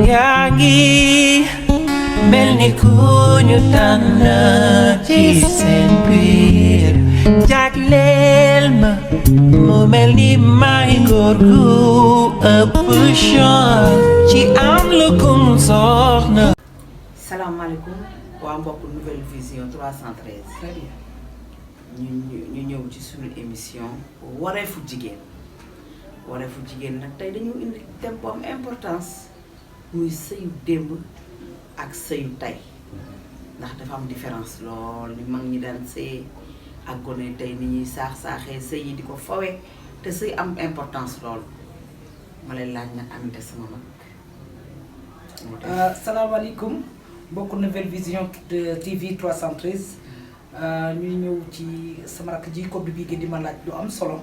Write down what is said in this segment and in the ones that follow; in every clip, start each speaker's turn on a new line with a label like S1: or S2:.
S1: Yangi melni kuñu tànn ci seen biir jagleel ma mu melni may góor gu ëpp chance ci am lu kum soxna.
S2: salaamaaleykum waa mbokk Nouvelle Vision 313.
S3: très bien.
S2: ñu ñëw ci suñu émission wareefu jigéen nag tey dañu indi thème bu am importance muy sëyu démb ak sëyu tey ndax dafa am différence lool ni mag ñi daan sëy ak gone tey ni ñuy saaxee sëy yi di ko fawe te sëy am importance lool ma lay laaj nag Aminata sama mag.
S3: salaamaaleykum mbokk Nouvelle Vision TV 313 ñuy ñëw ci sama rakk ji Codou bi di ma laaj lu am solo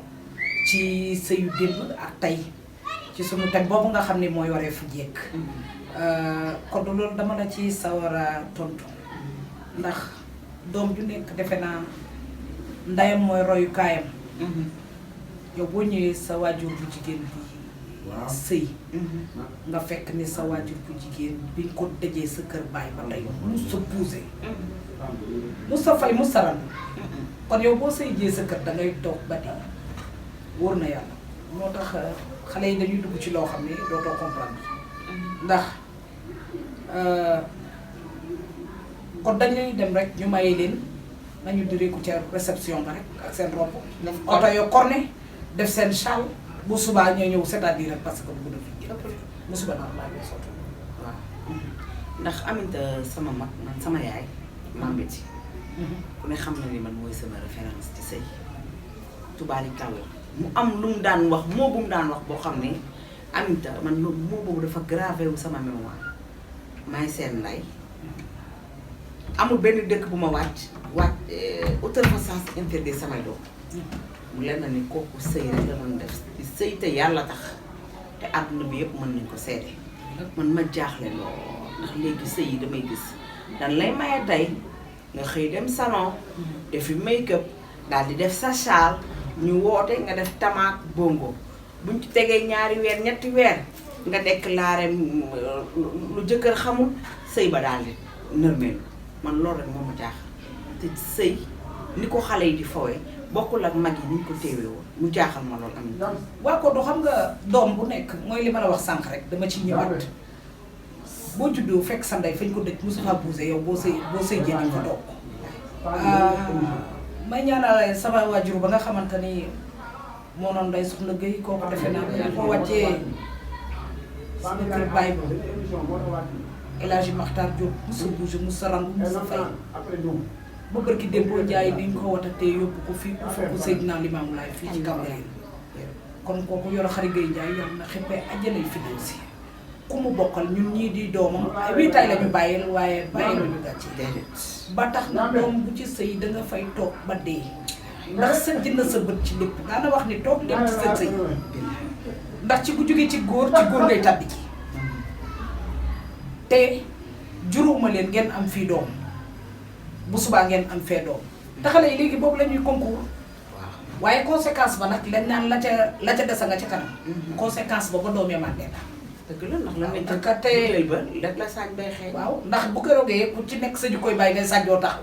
S3: ci sëyu démb ak tey ci sunu thème boobu nga xam ne mooy wareefu jekk. Codou loolu dama la ci sawar a tontu ndax doom ju nekk defe naa ndeyam mooy royukaayam. yow boo ñëwee sa waajur bu jigéen bi sëy nga fekk ni sa waajur bu jigéen bi nga ko dajee sa kër baay ba tey mus sa bousé mus sa fay mus sa ran kon yow boo sëy jee sa kër dangay toog ba dee wóor na yàlla moo tax xale yi dañuy dugg ci loo xam ne dootoo comprendre ndax kon dañuy dem rek ñu maye leen nañu direeku ca réception ba rek ak seen robe oto yo corné def seen châle bu subaa ñoo ñëw c'est-à-dire parce que bu fi génn bu suba naa laa koy sotti
S2: waaw ndax Aminata sama mag man sama yaay Mame Betty ku ne xam na ni man mooy sama référence ci sëy tubaali kàlla mu am lu mu daan wax moo bu mu daan wax boo xam ne Aminata man loolu moo boobu dafa gravé wu sama mémoire maay seen lay amul benn dëkk bu ma wàcc utal fa sens interdit samay doom mu leen na ni kooku sëy rek la doon def ci sëy te yàlla tax te àdduna bi yëpp mën nañ ko seede man ma jaaxle lool ndax léegi sëy yi damay gis dan lay maye tey nga xëy dem salon defi make-up daal di def sa châle ñu woote nga def tamaak bongo buñ ci tegee ñaari weer ñetti weer nga déclaré lu jëkkër xamul sëy ba daal di nërmeelu man loolu rek moo ma jaaxal te sëy ni ko xale yi di fowee bokkul ak mag yi ni ñu ko téewee woon mu jaaxal ma loolu am
S3: waa ko du xam nga doom bu nekk mooy li ma la wax sànq rek dama ci ñëwaat boo juddoo fekk sa ndey fañ ko dëj mosu faa bousé yow boo sëy jee nañ fa toog may ñaanal sama waajur ba nga xamante ni moo noonu day soxna Guèye kooku defe naa ne ko wàccee sama kër baay ba El Hadji Makhtar Diop musa bougé musa rangu musa fay ba barki démboo jaay niñ ko watatee yóbbu ko fii ku fekku Seydina Limaamu Laay fii ci Cambérène kon kooku yor xari Guèye Ndiaye yàlla na xippee àjjanay fi dem si ku mu bokkal ñun ñii di doomam ay wiitaay la ñu bàyyil waaye bàyyil ñu gàcce ba tax na doom bu ci sëy danga fay toog ba dee ndax sa jënd sa bët ci lépp daana wax ni toog leen ci sa sëy ndax ci ku jógee ci góor ngay tàbbi ci te juróoma leen ngeen am fii doom bu subaa ngeen am fee doom te xale yi léegi boobu la ñuy concours waaye conséquence ba nag lañ naan la ca desa nga ca kanam conséquence ba doom ya màggee la
S2: dëgg la ndax la may
S3: ndax tey
S2: ba rek la sañ bay xëy
S3: waaw ndax bu keroogee ku ci nekk sa ju koy bàyyi ngay sàjjoo tax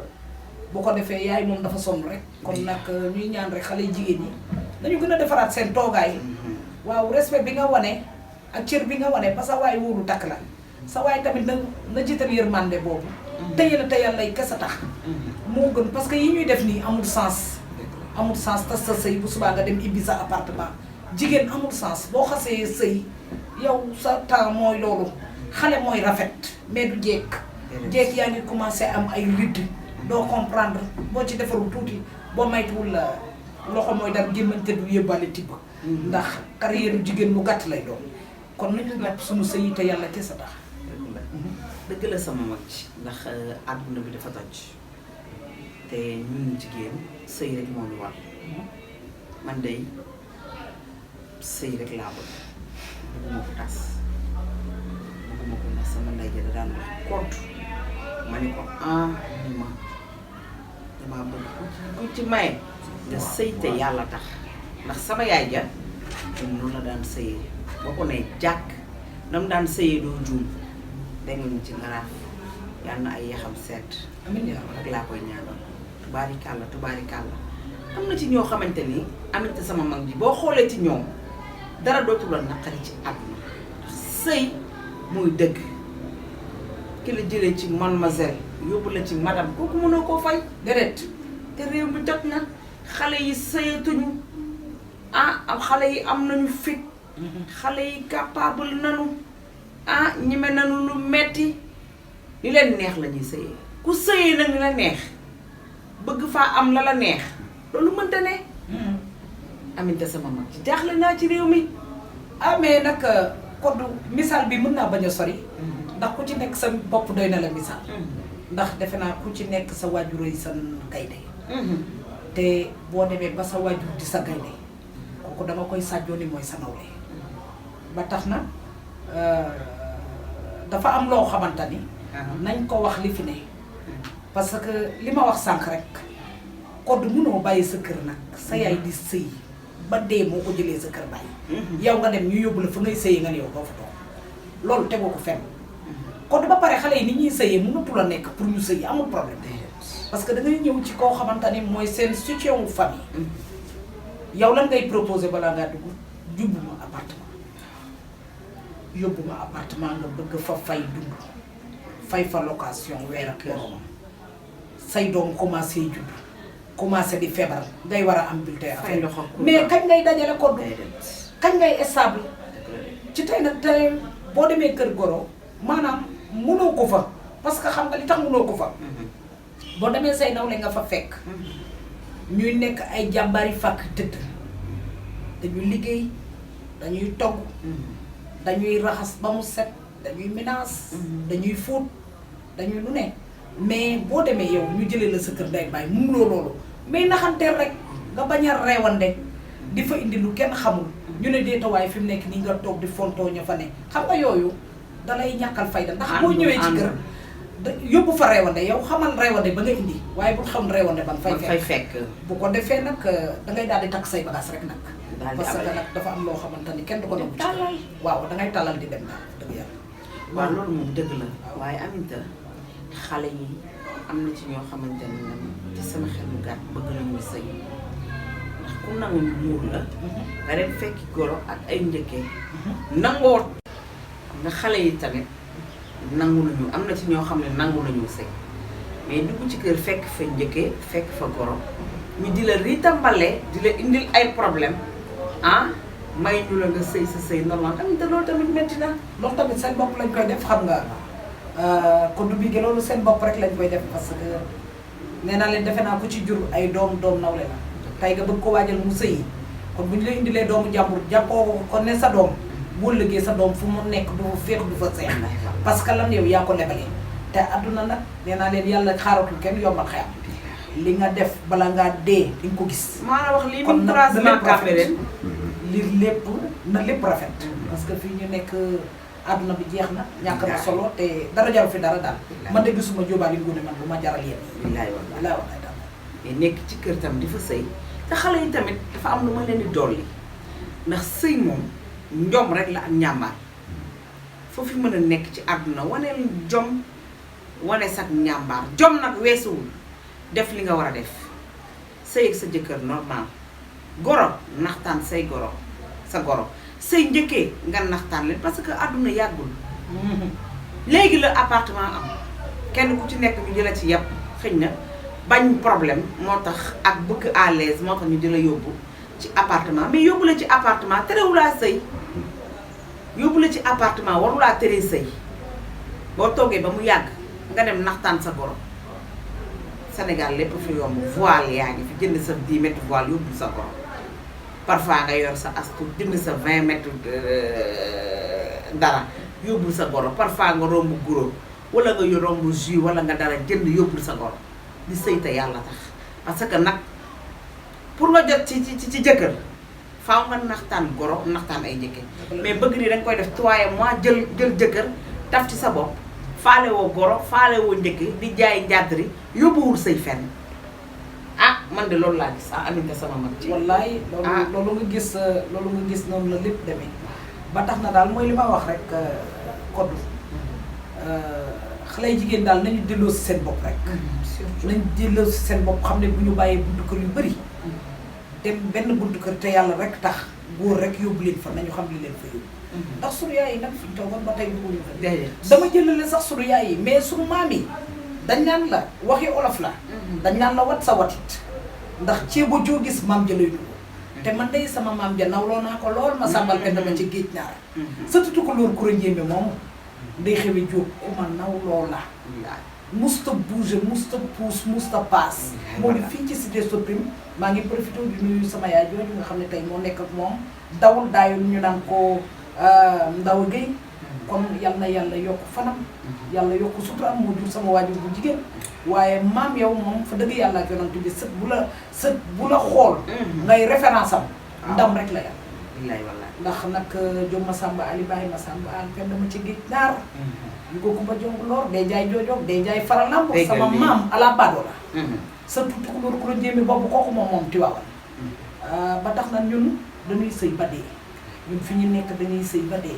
S3: bu ko defee yaay moom dafa sonn rek kon nag ñuy ñaan rek xale jigéen ñi dañu gën a defaraat seen toogaay waaw respect bi nga wane ak cër bi nga wane ba sa waay wóoru takk la sa waay tamit na jiital yërmande boobu teyal lay kese tax moo gën parce que yi ñuy def nii amul sens tas sa sëy bu subaa nga dem ibbi sa appartement jigéen amul sens boo xasee sëy yow sa temps mooy loolu xale mooy rafet mais du jeeg yaa ngi commencé am ay ridd doo comprendre boo ci defarul tuuti boo maytuwul la loxo mooy dara gémmante du yëbbaale tibb ndax carrière jigéen lu gàtt lay doon kon nañu jàpp suñu sëy te yàlla te sa tax
S2: dëgg la sama mag ci ndax àdduna bi dafa toj te ñun jigéen sëy rek moo ñu war man day sëy rek laa bëgg bëgguma ko tas bëgguma ko ndax sama ndey ja da daan wax kont ma ni ko ma damaa bëgg ku ci maye nga sëy te yàlla tax ndax sama yaay ja moom noonu la daan sëyee boo ko ne jàkk nam daan sëyee doo juum demuñu ci ngaraaf yal na ay yaxam sedd.
S3: amiin yaa
S2: rek laa koy ñaanal. tubaarikàlla am na ci ñoo xamante ni Aminta sama mag ji boo xoolee ci ñoom dara dootul la naqari ci àdduna sëy muy dëgg ki la jëlee ci mademoiselle yóbbu la ci madame kooku mënoo koo fay déedéet te réew mi jot na xale yi sëyatuñu am xale yi am nañu fit xale yi capable nanu ñeme nanu lu metti li leen neex la ñuy sëyee ku sëyee nag li la neex bëgg faa am la la neex loolu mënta ne Aminta sama mag ci jaaxle naa ci réew mi
S3: mais nag code misaal bi mën naa bañ a sori ndax ku ci nekk sa bopp doy na la misaal ndax defe naa ku ci nekk sa waajur yi sa gaynde te boo demee ba sa waajur di sa gaynde kooku dama koy sàjjoo ni mooy sa nawle ba tax na dafa am loo xamante ni nañ ko wax li fi ne parce que li ma wax sànq rek code mënoo bàyyi sa kër nag sa yaay di sëy ba dee moo ko jëlee sa kër bàyyi yow nga dem ñu yóbbu la fa ngay sëyi nga ne yow doo fa toog loolu tegoo ko fenn code ba pare xale yi ni ñuy sëyee mënatu la nekk pour ñu sëyi amul problème parce que da ngay ñëw ci koo xamante ni mooy seen soutien wu famille yow lan ngay proposé balaa ngaa dugg jubbu ma appartement yóbbu ma appartement nga bëgg fa fay dund fay fa location weer ak moromam say doom commencé judd commencé di feebar ngay war a am bulletin
S2: fay loxo
S3: mais kañ ngay dajale code kañ ngay stable ci tey nag tey boo demee kër goro maanaam mënoo ko fa parce que xam nga li tax mënoo ko fa boo demee say nawle nga fa fekk ñuy nekk ay jàmbaari fàkk tëdd dañuy liggéey dañuy togg dañuy raxas ba mu set dañuy ménage dañuy fóot dañuy lu ne mais boo demee yow ñu jëlee la sa kër day bàyyi mënuloo loolu mais naxanteel rek nga bañ a reewande di fa indi lu kenn xamul ñu ne déetawaay fi mu nekk nii nga toog di fontoo ña fa ne xam nga yooyu dalay ñàkkal fayda ndax boo ñëwee ci kër yóbbu fa reewande yow xamal reewande ba nga indi waaye bul xam reewande ba nga fay fekk bu ko defee nag dangay daal di takk say bagage rek nag parce que nag dafa am loo xamante ni kenn du ko nangu ci waaw dangay tàllal di dem daal dëgg yàlla
S2: waaw loolu moom dëgg la waaye Aminta xale yi am na ci ñoo xamante ne nag ci sama xel mu gàtt bëgg nañu sëy ndax ku nangu muur la nga dem fekki goro ak ay njëkkee nangoo nga xale yi tamit nangu nañu am na ci ñoo xam ne nangu nañu sëy mais dugg ci kër fekk fa njëkkee fekk fa goro ñu di la riitambale di la indil ay problème may ñu la nga sëy sa sëy normal tamit te loolu tamit métti na
S3: loolu tamit seen bopp lañ koy def xam nga kon du bii loolu seen bopp rek lañ koy def parce que nee naa leen defe naa ku ci jur ay doom nawle la tey nga bëgg ko waajal mu sëyi kon bu ñu la indilee doomu jàmbur jàppoo ko ne sa doom boo liggéey sa doom fu mu nekk du féex du fa seex parce que lan yow yaa ko lebalee te adduna nag nee naa leen yàlla xaaratul kenn yombal xayam li nga def bala ngaa dee di nga ko gis
S2: maa wax lii kon tracement Cambérène
S3: li lépp na lépp rafet parce que fii ñu nekk àdduna bi jeex na ñàkk na solo te dara jaru fi dara daal man de gisuma jóobaali ngune man bu ma jaral yéen
S2: billaay
S3: wallaay daal
S2: mais nekk ci kër tam di fa sëy te xale yi tamit dafa am lu ma leen di dolli ndax sëy moom njom rek la ak ñàmbaar foofu mën a nekk ci àdduna waneel jom wane sax ñàmbaar jom nag weesuwul def li nga war a def sëy ak sa jëkkër normal goro naxtaan say goro sa goro sëy njëkkee nga naxtaan leen parce que àdduna yàggul léegi la appartement am kenn ku ci nekk ñu jëla ci yàpp xëñ na bañ problème moo tax ak bëgg à l'aise moo tax ñu jëla yóbbu ci appartement mais yóbbu la ci appartement terewulaa sëy yóbbu la ci appartement warulaa teree sëy boo toogee ba mu yàgg nga dem naxtaan sa goro Sénégal lépp fi yomb voile yaa ngi fi jënd sa 10 mètres voile yóbbu sa goro parfois nga yor sa astu jënd sa 20 mètres dara yóbbul sa goro parfois nga romb guro wala nga romb jus wala nga dara jënd yóbbul sa goro di sëy te yàlla tax parce que nag pour nga jot ci jëkkër faaw nga naxtaan goro naxtaan ay njëkke mais bëgg ni dañ koy def 3 mois jël jëkkër taf ci sa bopp faale woo goro faale woo njëkke di jaay njàddari yóbbuwul sëy fenn man de loolu laa gis Aminta sama mag ci
S3: wallaay loolu nga gis noonu la lépp demee ba tax na daal mooy li ma wax rek koddu xale jigéen daal nañu delloo si seen bopp rek.
S2: surtout
S3: nañ delloo si seen bopp xam ne bu ñu bàyyee buntu kër yu bëri. dem benn buntu kër te yàlla rek tax góor rek yóbbu leen fa nañu xam li leen fa yóbbu. ndax sunu yaay yi nag fi ñu toogoon ba tey bëgguñu fa. dama jëlale sax sunu yaay yi mais sunu maam yi dañ naan la waxi olof la. dañ naan la wat sa watit ndax ceebo joo gis maam jëlay dugg. te man day sama maam ja nawloo naa ko lool ma sàmbal benn dama ci géej naar. surtout ko loolu kuréel njéeme moom day xewe jóg ku ma nawloo la. musta bouger musta pousse musta paas. moo ngi fii ci cité Soprim maa ngi profité di nuyu sama yaay jooju nga xam ne tey moo nekk ak moom dawul daayul ñu naan ko Ndaw Guèye. kon yal na yàlla yokk fanam. yàlla yokk suturam moo jur sama waajur bu jigéen. waaye maam yow moom fa dëgg yàlla ak yonent bi sët bu la xool. ngay référence am. ndam rek la yàlla.
S2: wallaay wallaay.
S3: ndax nag Jom Masamba Ali Baye Masamba Al Penda ma ci géej naar. yu ko Kumba Jong Loor day jaay joojoog day jaay faral lamb sama maam ala bado la. sa tuuti ku loolu ku la jéeme boobu kooku moom Tiwaawan. ba tax na ñun dañuy sëy ba dee. ñun fi ñu nekk dañuy sëy ba dee.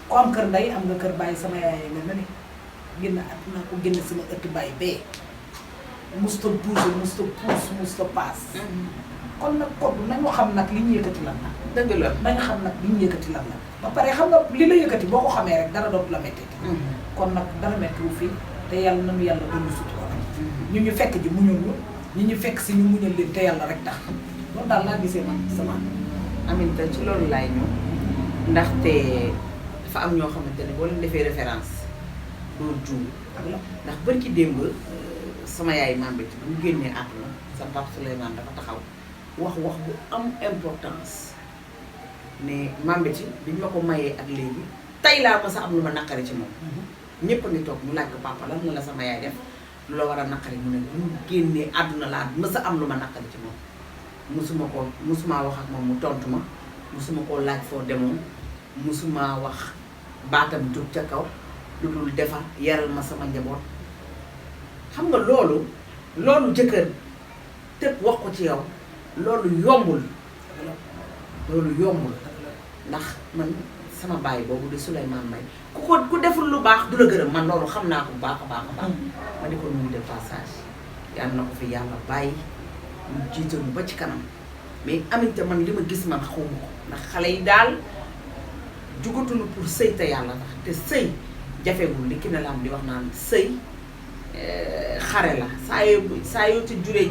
S3: ku am kër nday am nga kër bàyyi sama yaay nga ne génn àdduna ko génn sama ëtt bàyyi bee. musta bouge musta pousse musta paas. kon nag koddu nañu xam nag li ñu yëkkati lan la.
S2: dëgg la
S3: nañu xam nag li ñu yëkkati lan la. ba pare xam nga li la yëkkati boo ko xamee rek dara dootu la métti. kon nag dara méttiwu fii te yàlla nañu yàlla doon sutura rek. ñu fekk ji muñul ñu ñu fekk si ñu muñal leen te yàlla rek tax loolu daal laa gisee man sama.
S2: Aminta ci loolu laay ñëw ndaxte dafa am ñoo xamante ne boo leen defee référence doo juum ndax bari ci démb sama yaay Mame Béty bu ñu génnee àdduna sa Pape Souleymane dafa taxaw wax bu am importance ne Mame Béty biñ ma ko mayee ak léegi tey laa ma sa am lu ma naqari ci moom ñëpp a ngi toog ñu laaj ko papa lan nga la sama yaay def lu la war a naqari mu ne bu ñu génnee àdduna laa mës a am lu ma naqari ci moom musuma wax ak moom mu tontu ma musuma koo laaj foo demoon musuma wax baatam jóg ca kaw lu dul defar yaral ma sama njaboot xam nga loolu jëkkër tëb wax ko ci yow loolu yombul ndax man sama baay boobu di Souleymane Mbaye ku deful lu baax du la gërëm man loolu xam naa ko bu baax a baax a baax ma di ko nuyu de passage yàlla na ko fi yàlla bàyyi ñu jiitalu ba ci kanam mais Aminta man li ma gis man xawma ko ndax xale yi daal jugatunu pour sëy te yàlla tax te sëy jafewul li ki ne la am di wax naan sëy xare la saa yoo ci juree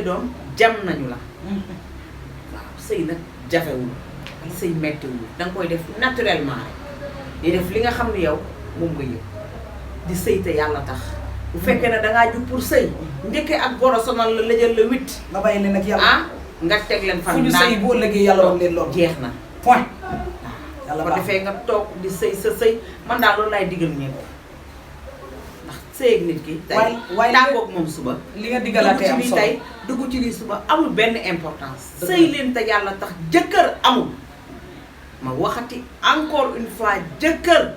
S2: doom jam nañu la waaw sëy nag jafewul sëy mettiwul danga koy def naturellement rek di def li nga xam ne yow moom nga yëg di sëy te yàlla tax bu fekkee ne dangaa jug pour sëy njëkkee ak goro sonal la lëjal la 8
S3: nga bàyyi leen ak yàlla
S2: nga teg leen fan
S3: fu ñu sëy boo ëllëgee yàlla woon leen loolu
S2: jeex na
S3: point
S2: yàlla ko defee nga toog di sëy sa sëy man daal loolu laay digal ñépp ndax sëy ak nit ki tey tàggoog moom suba
S3: li nga digalaatee am solo
S2: tey dugg ci lii suba amul benn importance sëy leen te yàlla tax jëkkër amul ma waxati encore une fois jëkkër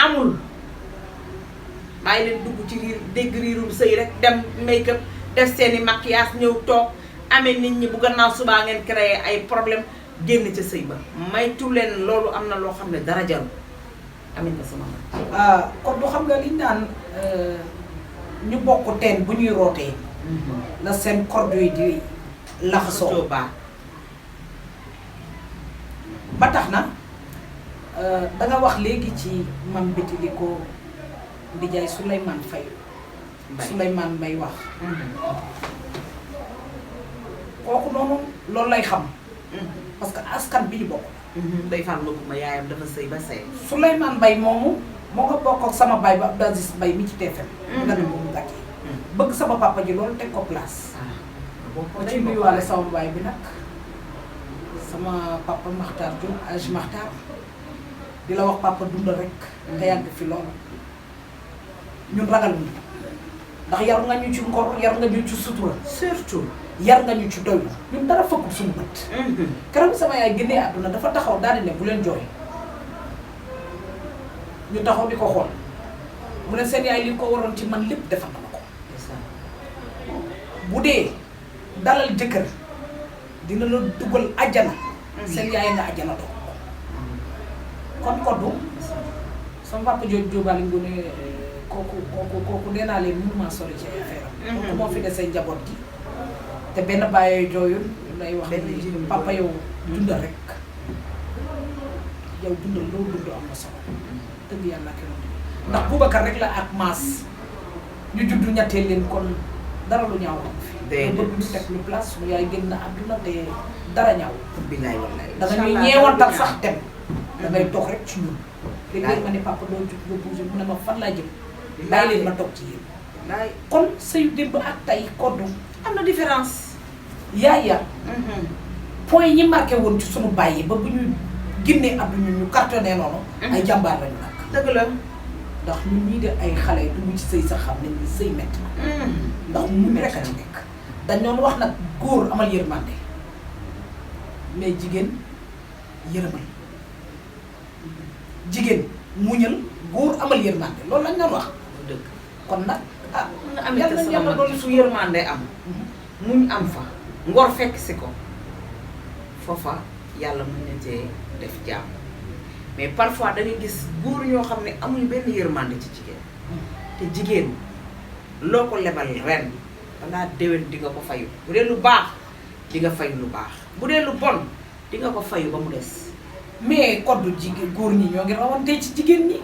S2: amul bàyyi leen dugg ci riir dégg riirum sëy rek dem make-up def seeni maquillage ñëw toog amee nit ñi bu gannaaw subaa ngeen créé ay problème génn ca sëy ba maytu leen loolu am na loo xam ne dara jaru Aminta sama
S3: kon du xam nga liñ naan ñu bokk teen bu ñuy rootee la seen corde yi di laxasoo ba tax na danga wax léegi ci Mame Béty li ko di jaay Souleymane Mbaye wax kooku noonu loolu lay xam parce que askan bi ñu bokk
S2: day fàll ko ma yaayam dafa sëy ba sëy
S3: Souleymane Mbaye moomu moo nga bokk ak sama baay ba Abdou Aziz Mbaye mi ci TFM nga ne moomu gàtt yi bëgg sama papa ji loolu teg ko place ma ci nuyuwaale sama baay bi nag sama papa Makhtar Diop Age Makhtar di la wax papa dundal rek nga yàgg fi loolu ñun ragal ñu ndax yar nga ñu ci ngor yar nga ñu ci sutura surtout yar nga ñu ci doylu ñun dara fëkkul suñu bët keroog sama yaay génnee àdduna dafa taxaw daal di ne bu leen jooy ñu taxaw di ko xool mu ne seen yaay li ko waroon ci man lépp defal na ma ko bu dee dalal jëkkër dina la dugal àjjana seen yaay nga àjjana doog kon koddu sama papa jooju jóobaale Ngoné kooku nee naa leen mënuma sori ci ay affaire am. kooku moo fi desee njaboot gi te benn bàyyee jooyul lay wax ni papa yow dundal rek yow dundal loo dund am na solo dëgg yàlla ak yow ndax Boubacar rek la ak Mass ñu juddu ñetteel leen kon dara lu ñaaw am fi.
S2: déedéet
S3: bëgg ñu teg lu place su yaay génn àdduna te dara ñaaw.
S2: billaay wallaay.
S3: da nga ñuy ñeewantal sax dem. da ngay toog rek ci ñun. léegi ma ne papa doo jug nga bougé mu ne ma fan laa jëm. bàyyi leen ma toog ci yéen.
S2: billaay
S3: kon sëyu démb ak tey koddu
S2: am na différence.
S3: yaaya point yi marqué woon ci sunu bàyyi ba bu ñu génnee àdduna ñu cartonné noonu. ay jàmbaar lañu nag.
S2: dëgg la.
S3: ndax ñun ñii de ay xale dugg ci sëy sax xam nañ ni sëy métti na. ndax muñ rek a ci nekk. dañ doon wax nag góor amal yërmande mais jigéen yërëmal jigéen muñal góor amal yërmande loolu lañ doon wax.
S2: dëgg
S3: kon nag ah.
S2: nga am it sama mag su yërmande am. muñ am fa. ngor fekk si ko foofa yàlla mën na cee def jàmm mais parfois da ngay gis góor ñoo xam ne amuñu benn yërmande ci jigéen te jigéen loo ko lebal ren balaa déwén di nga ko fayu bu dee lu baax di nga fayu lu baax bu dee lu bon di nga ko fayu ba mu des.
S3: mais koddu jigéen góor ñi ñoo ngi rawante ci jigéen ñi.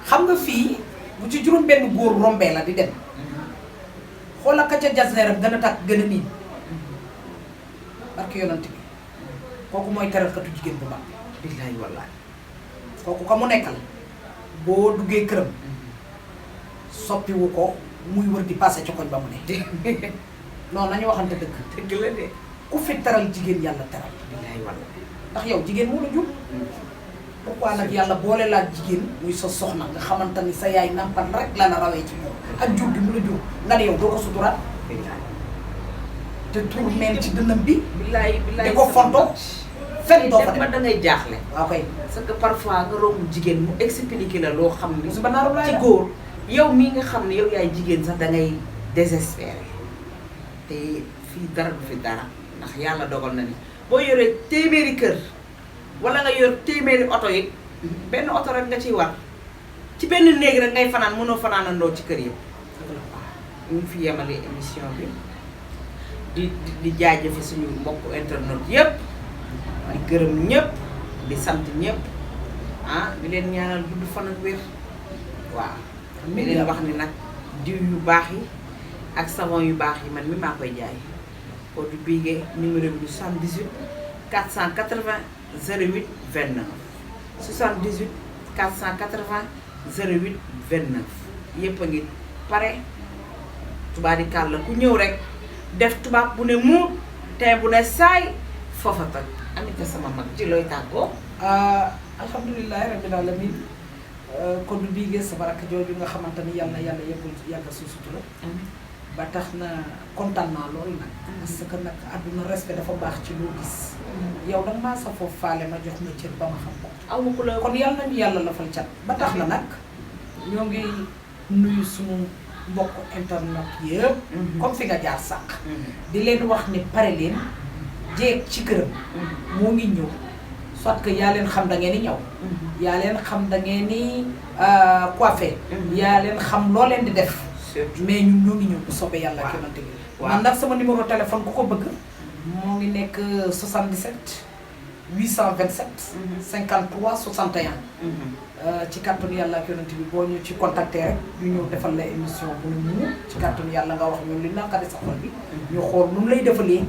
S3: xam nga fii bu ci juróom benn góor rombee la di dem. xoolal ka ca jasneeram gën a tàkk gën a niin barke yonant bi kooku mooy teralkatu jigéen bu mag bi.
S2: billaay wallaay.
S3: kooku ka mu nekkal boo duggee këram soppiwu ko muy wër di passé ci koñ ba mu ne. non nañu waxante dëgg.
S2: dëgg la de.
S3: ku fi teral jigéen yàlla teral.
S2: billaay wallaay.
S3: ndax yow jigéen moo la jur. pourquoi nag yàlla boole laa jigéen muy sa soxna nga xamante ni sa yaay nampal rek la la rawee ci moom ak jur gi mu la jur nga ne yow doo ko suturaat. te tur meen ci dënnam bi.
S2: billaay billaay
S3: di ko fonto fenn doo fa dem
S2: da ngay jaaxle.
S3: waaw kay.
S2: parce que parfois nga romb jigéen mu expliqué la loo xam ni.
S3: su ba naaru laay
S2: ci góor yow mii nga xam ne yow yaay jigéen sax da ngay désespéré te fii dara du fi dara ndax yàlla dogal na ni boo yoree téeméeri kër wala nga yor téeméeri oto yi benn oto rek nga ciy war ci benn néeg rek ngay fanaan mënoo fanaanandoo ci kër yëpp. ñu ngi fi yemale émission bi di jaajëfe suñu mbokku internet yëpp di gërëm ñëpp di sant ñëpp ah di leen ñaanal gudd fan ak wér waaw. di leen wax ni nag diw yu baax yi ak savon yu baax yi man mi maa koy jaay Codou Bigué numéro bi 78 480 08 29 78 480 08 29 yëpp a ngi pare tubaab di kàll ku ñëw rek def tubaab bu ne muut te bu ne saay foofa toj amit sama mag ci looy tàggoo.
S3: alhamdulilah rabbil alamin Codou Bigué sama rakk jooju nga xamante ni yàlla yàggal suuf sutura ba tax na kontaan naa loolu nag. parce que nag àdduna respect dafa baax ci loo gis. yow danga maa sa foofu faale ma jox ma cër ba ma xam ko.
S2: aw ma ku la
S3: kon yàlla nañu yàlla lafal cat. ba tax na nag ñoo ngi nuyu suñu mbokk internet yëpp. comme fi nga jaar sànq. di leen wax ni pare leen jeeg ci këram. moo ngi ñëw soit que yaa leen xam da ngeen di ñëw. yaa leen xam da ngeen di coiffé. yaa leen xam loo leen di def. mais ñun ñoo ngi ñëw bu soobee yàlla ak yonante bi. man nag sama numéro téléphone ku ko bëgg. moo ngi nekk 77 827. 53 61. ci kàttanu yàlla ak yonante bi boo ñu ci contacter rek ñu ñëw defal la émission bu ñu ci kàttanu yàlla nga wax ñun li naqari sa xol bi. ñu xool nu mu lay defalee.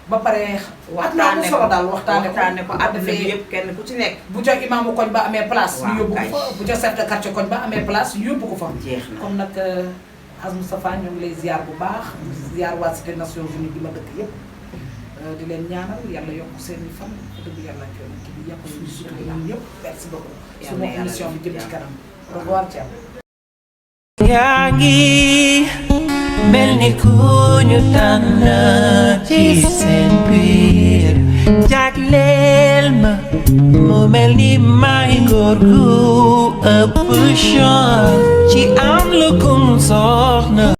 S3: ba pare waxtaane ko daal waxtaane ko àdduna bi yëpp kenn ku ci nekk. bu ca imaamu koñ ba amee place. ñu yóbbu ko fa bu ca chef de quartier koñ ba amee place ñu yóbbu ko fa.
S2: jeex na
S3: kon nag As Moustapha ñoo ngi lay ziar bu baax. ziar waa Cité Nations Unies bi ma dëkk yëpp. di leen ñaanal yàlla yokk seen i fan. dëgg yàlla ak yoon bi yàq suñu sutura ñun ñëpp. merci beaucoup. sunu émission bi jëm ci kanam. au revoir Thiam.
S1: yaa ngi mel ni ku ñu tànn ci seen biir jagleel ma mu mel ni may góor gu ëpp chance ci am lu kum soxna